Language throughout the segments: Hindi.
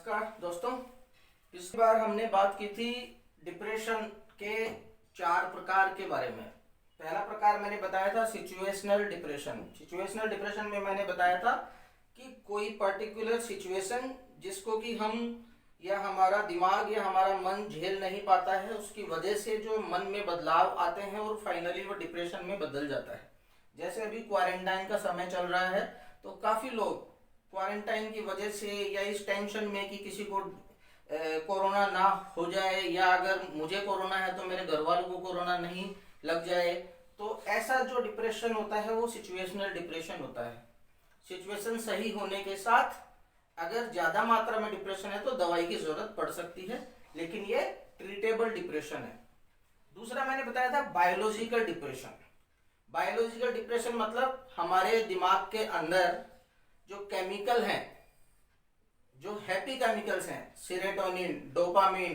नमस्कार दोस्तों। पिछली बार हमने बात की थी डिप्रेशन के 4 प्रकार के बारे में। पहला प्रकार मैंने बताया था सिचुएशनल डिप्रेशन। सिचुएशनल डिप्रेशन में मैंने बताया था कि कोई पर्टिकुलर सिचुएशन जिसको कि हम या हमारा दिमाग या हमारा मन झेल नहीं पाता है, उसकी वजह से जो मन में बदलाव आते हैं और फाइनली वो डिप्रेशन में बदल जाता है। जैसे अभी क्वारंटाइन का समय चल रहा है तो काफ़ी लोग क्वारंटाइन की वजह से या इस टेंशन में कि किसी को कोरोना ना हो जाए या अगर मुझे कोरोना है तो मेरे घर वालों को कोरोना नहीं लग जाए, तो ऐसा जो डिप्रेशन होता है वो सिचुएशनल डिप्रेशन होता है। सिचुएशन सही होने के साथ अगर ज़्यादा मात्रा में डिप्रेशन है तो दवाई की ज़रूरत पड़ सकती है, लेकिन ये ट्रीटेबल डिप्रेशन है। दूसरा मैंने बताया था बायोलॉजिकल डिप्रेशन। बायोलॉजिकल डिप्रेशन मतलब हमारे दिमाग के अंदर जो केमिकल हैं, जो हैप्पी केमिकल्स हैं, सेरोटोनिन, डोपामिन,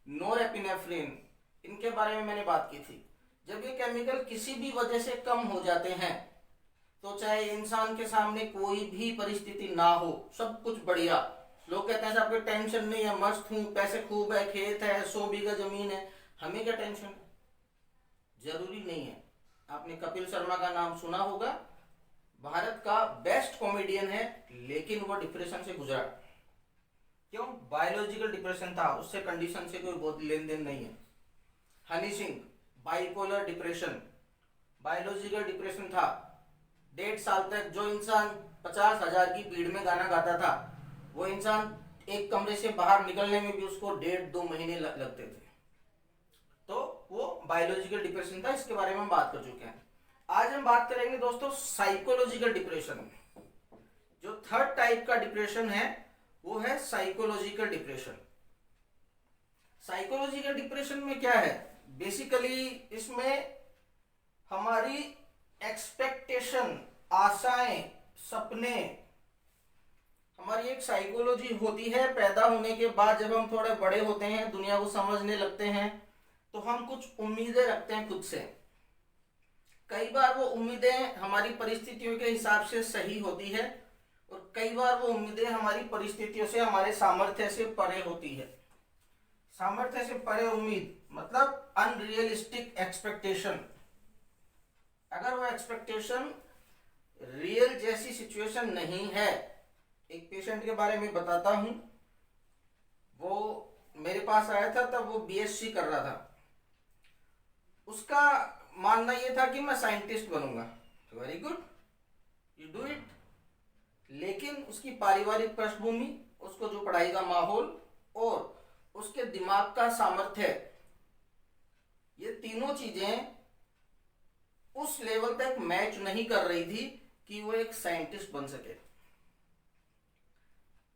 नोरेपिनेफ्रिन, इनके बारे में मैंने बात की थी। जब ये केमिकल किसी भी वजह से कम हो जाते हैं तो चाहे इंसान के सामने कोई भी परिस्थिति ना हो, सब कुछ बढ़िया, लोग कहते हैं आपको टेंशन नहीं है, मस्त हूँ, पैसे खूब है, खेत है, 100 बीघा जमीन है, हमें क्या टेंशन है? जरूरी नहीं है। आपने कपिल शर्मा का नाम सुना होगा, भारत का बेस्ट कॉमेडियन है, लेकिन वो डिप्रेशन से गुजरा। क्यों? बायोलॉजिकल डिप्रेशन था, उससे कंडीशन से कोई बहुत लेन देन नहीं है। Honey Singh bipolar depression, biological depression था। 1.5 साल तक जो इंसान 50,000 की भीड़ में गाना गाता था, वो इंसान एक कमरे से बाहर निकलने में भी उसको 1.5-2 महीने लगते थे। तो वो बायोलॉजिकल डिप्रेशन था, इसके बारे में हम बात कर चुके हैं। आज हम बात करेंगे दोस्तों साइकोलॉजिकल डिप्रेशन। जो थर्ड टाइप का डिप्रेशन है वो है साइकोलॉजिकल डिप्रेशन। साइकोलॉजिकल डिप्रेशन में क्या है? बेसिकली इसमें हमारी एक्सपेक्टेशन, आशाएं, सपने, हमारी एक साइकोलॉजी होती है। पैदा होने के बाद जब हम थोड़े बड़े होते हैं, दुनिया को समझने लगते हैं, तो हम कुछ उम्मीदें रखते हैं खुद से। कई बार वो उम्मीदें हमारी परिस्थितियों के हिसाब से सही होती है और कई बार वो उम्मीदें हमारी परिस्थितियों से, हमारे सामर्थ्य से परे होती है। सामर्थ्य से परे उम्मीद मतलब अनरियलिस्टिक एक्सपेक्टेशन। अगर वो एक्सपेक्टेशन रियल जैसी सिचुएशन नहीं है, एक पेशेंट के बारे में बताता हूं। वो मेरे पास आया था, तब वो बीएससी कर रहा था। उसका मानना ये था कि मैं साइंटिस्ट बनूंगा। तो very good, you do it. लेकिन उसकी पारिवारिक पृष्ठभूमि, उसको जो पढ़ाई का माहौल और उसके दिमाग का सामर्थ्य, ये तीनों चीजें उस लेवल तक मैच नहीं कर रही थी कि वो एक साइंटिस्ट बन सके।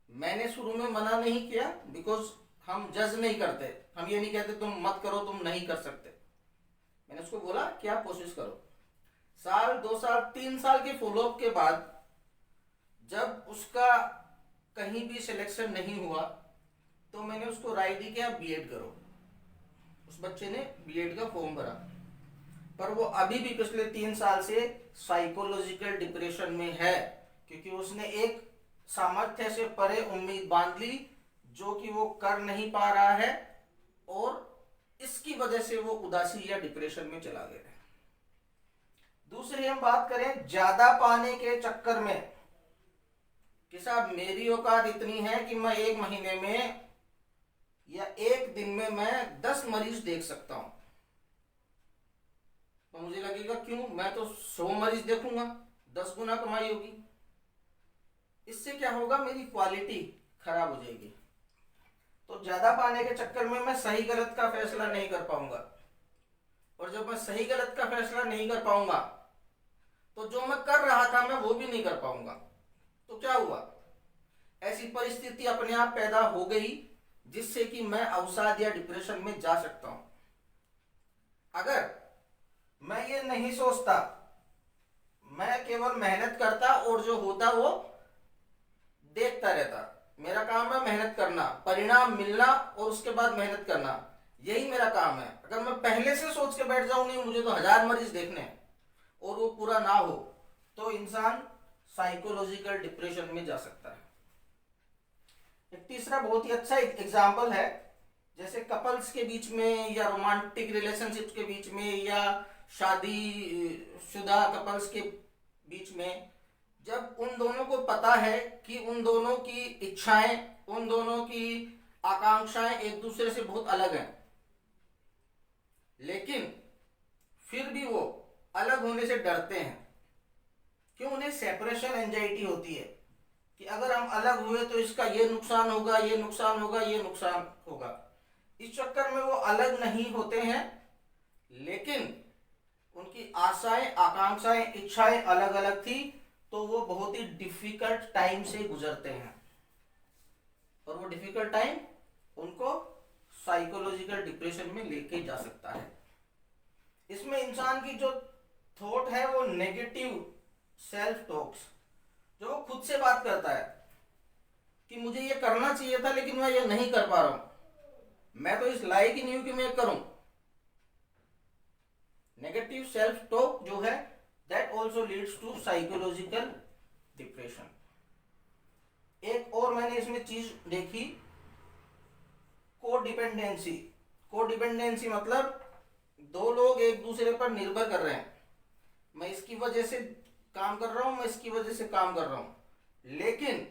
मैंने शुरू में मना नहीं किया, बिकॉज हम जज नहीं करते, हम ये नहीं कहते तुम मत करो, तुम नहीं कर सकते। मैंने उसको बोला कि आप कोशिश करो। 1 साल, 2 साल, 3 साल के फॉलोअप के बाद जब उसका कहीं भी सिलेक्शन नहीं हुआ तो मैंने उसको राय दी कि आप बीएड करो। उस बच्चे ने बीएड का फॉर्म भरा, पर वो अभी भी पिछले 3 साल से साइकोलॉजिकल डिप्रेशन में है, क्योंकि उसने एक सामर्थ्य से परे उम्मीद बांध ली जो कि वो कर नहीं पा रहा है, और इसकी वजह से वो उदासी या डिप्रेशन में चला गया। दूसरी हम बात करें ज्यादा पाने के चक्कर में कि साहब मेरी औकात इतनी है कि मैं 1 महीने में या 1 दिन में मैं 10 मरीज देख सकता हूं। तो मुझे लगेगा क्यों, मैं तो 100 मरीज देखूंगा, 10 गुना कमाई होगी। इससे क्या होगा, मेरी क्वालिटी खराब हो जाएगी। तो ज्यादा पाने के चक्कर में मैं सही गलत का फैसला नहीं कर पाऊंगा, और जब मैं सही गलत का फैसला नहीं कर पाऊंगा तो जो मैं कर रहा था मैं वो भी नहीं कर पाऊंगा। तो क्या हुआ, ऐसी परिस्थिति अपने आप पैदा हो गई जिससे कि मैं अवसाद या डिप्रेशन में जा सकता हूं। अगर मैं ये नहीं सोचता, मैं केवल मेहनत करता और जो होता वो देखता रहता। मेरा काम है मेहनत करना, परिणाम मिलना और उसके बाद मेहनत करना, यही मेरा काम है। अगर मैं पहले से सोच के बैठ जाऊं नहीं मुझे तो 1000 मरीज देखने हैं और वो पूरा ना हो, तो इंसान साइकोलॉजिकल डिप्रेशन में जा सकता है। एक तीसरा बहुत ही अच्छा एग्जाम्पल है, जैसे कपल्स के बीच में या रोमांटिक रिलेशनशिप्स के बीच में या शादी शुदा कपल्स के बीच में, जब उन दोनों को पता है कि उन दोनों की इच्छाएं, उन दोनों की आकांक्षाएं एक दूसरे से बहुत अलग हैं, लेकिन फिर भी वो अलग होने से डरते हैं। क्यों? उन्हें सेपरेशन एंजाइटी होती है कि अगर हम अलग हुए तो इसका ये नुकसान होगा, ये नुकसान होगा, ये नुकसान होगा। इस चक्कर में वो अलग नहीं होते हैं, लेकिन उनकी आशाएं, आकांक्षाएं, इच्छाएं अलग अलग थी, तो वो बहुत ही डिफिकल्ट टाइम से गुजरते हैं, और वो डिफिकल्ट टाइम उनको साइकोलॉजिकल डिप्रेशन में लेके जा सकता है। इसमें इंसान की जो थॉट है वो नेगेटिव सेल्फ टॉक्स, जो वो खुद से बात करता है कि मुझे ये करना चाहिए था लेकिन मैं ये नहीं कर पा रहा हूं, मैं तो इस लायक ही नहीं हूं कि मैं करूं। नेगेटिव सेल्फ टॉक जो है, that also leads to psychological depression. एक और मैंने इसमें चीज देखी, कोडिपेंडेंसी। कोडिपेंडेंसी मतलब दो लोग एक दूसरे पर निर्भर कर रहे हैं, मैं इसकी वजह से काम कर रहा हूं, मैं इसकी वजह से काम कर रहा हूं, लेकिन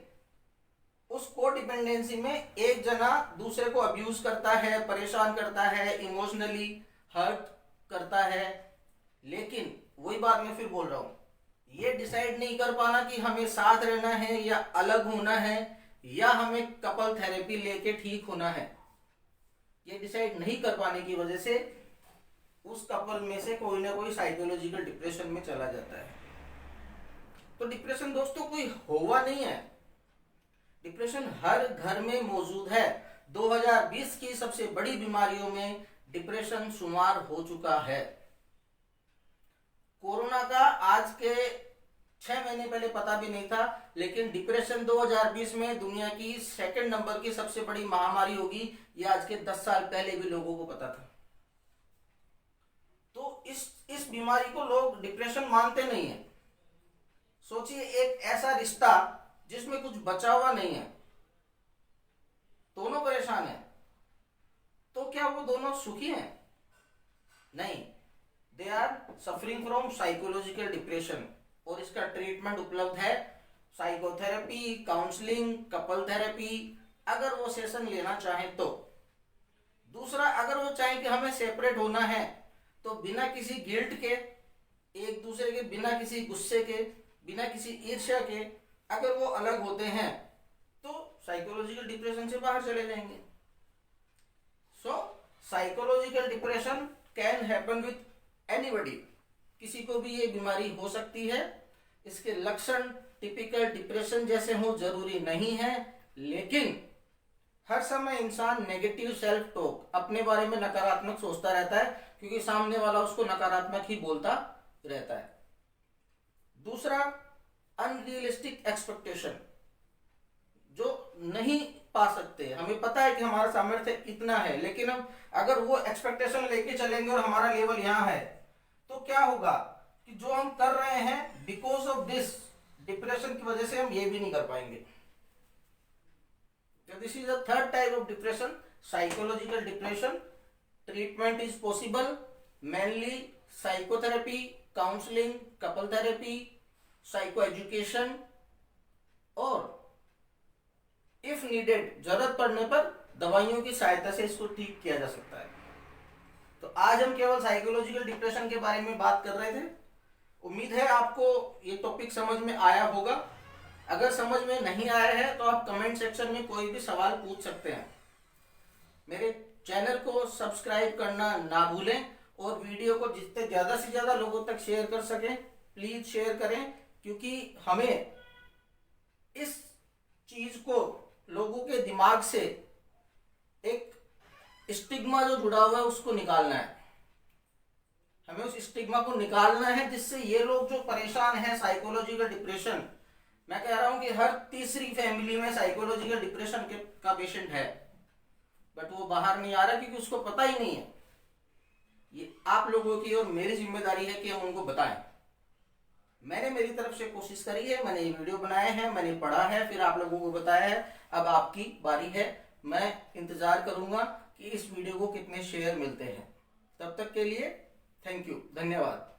उस कोडिपेंडेंसी में एक जना दूसरे को अब्यूज करता है, परेशान करता है, इमोशनली हर्ट करता है, लेकिन वही बात मैं फिर बोल रहा हूं, ये डिसाइड नहीं कर पाना कि हमें साथ रहना है या अलग होना है या हमें कपल थेरेपी लेके ठीक होना है। ये डिसाइड नहीं कर पाने की वजह से उस कपल में से कोई ना कोई साइकोलॉजिकल डिप्रेशन में चला जाता है। तो डिप्रेशन दोस्तों कोई हुआ नहीं है, डिप्रेशन हर घर में मौजूद है। 2020 की सबसे बड़ी बीमारियों में डिप्रेशन शुमार हो चुका है। कोरोना का आज के 6 महीने पहले पता भी नहीं था, लेकिन डिप्रेशन 2020 में दुनिया की सेकंड नंबर की सबसे बड़ी महामारी होगी, ये आज के 10 साल पहले भी लोगों को पता था। तो इस बीमारी को लोग डिप्रेशन मानते नहीं है। सोचिए, एक ऐसा रिश्ता जिसमें कुछ बचा हुआ नहीं है, दोनों परेशान है, तो क्या वो दोनों सुखी हैं? नहीं, they are suffering from psychological depression, और इसका ट्रीटमेंट उपलब्ध है, साइकोथेरेपी, काउंसलिंग, कपल थेरेपी, अगर वो सेशन लेना चाहें तो। दूसरा, अगर वो चाहें कि हमें सेपरेट होना है, तो बिना किसी गिल्ट के, एक दूसरे के बिना किसी गुस्से के, बिना किसी ईर्ष्या के अगर वो अलग होते हैं, तो साइकोलॉजिकल डिप्रेशन से बाहर चले जाएंगे। So psychological depression can happen with anybody, किसी को भी ये बीमारी हो सकती है। इसके लक्षण टिपिकल डिप्रेशन जैसे हो जरूरी नहीं है, लेकिन हर समय इंसान नेगेटिव सेल्फ टॉक, अपने बारे में नकारात्मक सोचता रहता है, क्योंकि सामने वाला उसको नकारात्मक ही बोलता रहता है। दूसरा, अनरियलिस्टिक एक्सपेक्टेशन, जो नहीं पा सकते। हमें पता है कि हमारा सामर्थ्य इतना है, लेकिन हम अगर वो एक्सपेक्टेशन लेके चलेंगे और हमारा लेवल यहाँ है, तो क्या होगा कि जो हम कर रहे हैं बिकॉज ऑफ दिस डिप्रेशन की वजह से हम ये भी नहीं कर पाएंगे। So this is the third type of depression, psychological depression. Treatment is possible, mainly psychotherapy, counseling, couple therapy, psychoeducation, और if needed, जरूरत पड़ने पर दवाइयों की सहायता से इसको ठीक किया जा सकता है। तो आज हम केवल साइकोलॉजिकल डिप्रेशन के बारे में बात कर रहे थे। उम्मीद है आपको ये टॉपिक समझ में आया होगा। अगर समझ में नहीं आया है तो आप कमेंट सेक्शन में कोई भी सवाल पूछ सकते हैं। मेरे चैनल को सब्सक्राइब करना ना भूलें, और वीडियो को जितने ज़्यादा से ज़्यादा लोगों तक शेयर कर सकें प्लीज़ शेयर करें, क्योंकि हमें इस चीज़ को लोगों के दिमाग से एक स्टिग्मा जो जुड़ा हुआ है उसको निकालना है। हमें उस स्टिग्मा को निकालना है, जिससे ये लोग जो परेशान हैं साइकोलॉजिकल डिप्रेशन, मैं कह रहा हूं कि हर तीसरी फैमिली में साइकोलॉजिकल डिप्रेशन का पेशेंट है, बट वो बाहर नहीं आ रहा क्योंकि उसको पता ही नहीं है। ये आप लोगों की और मेरी जिम्मेदारी है कि हम उनको बताएं। मैंने मेरी तरफ से कोशिश करी है, मैंने ये वीडियो बनाए हैं, मैंने पढ़ा है, फिर आप लोगों को बताया है। अब आपकी बारी है, मैं इंतजार करूंगा कि इस वीडियो को कितने शेयर मिलते हैं। तब तक के लिए थैंक यू, धन्यवाद।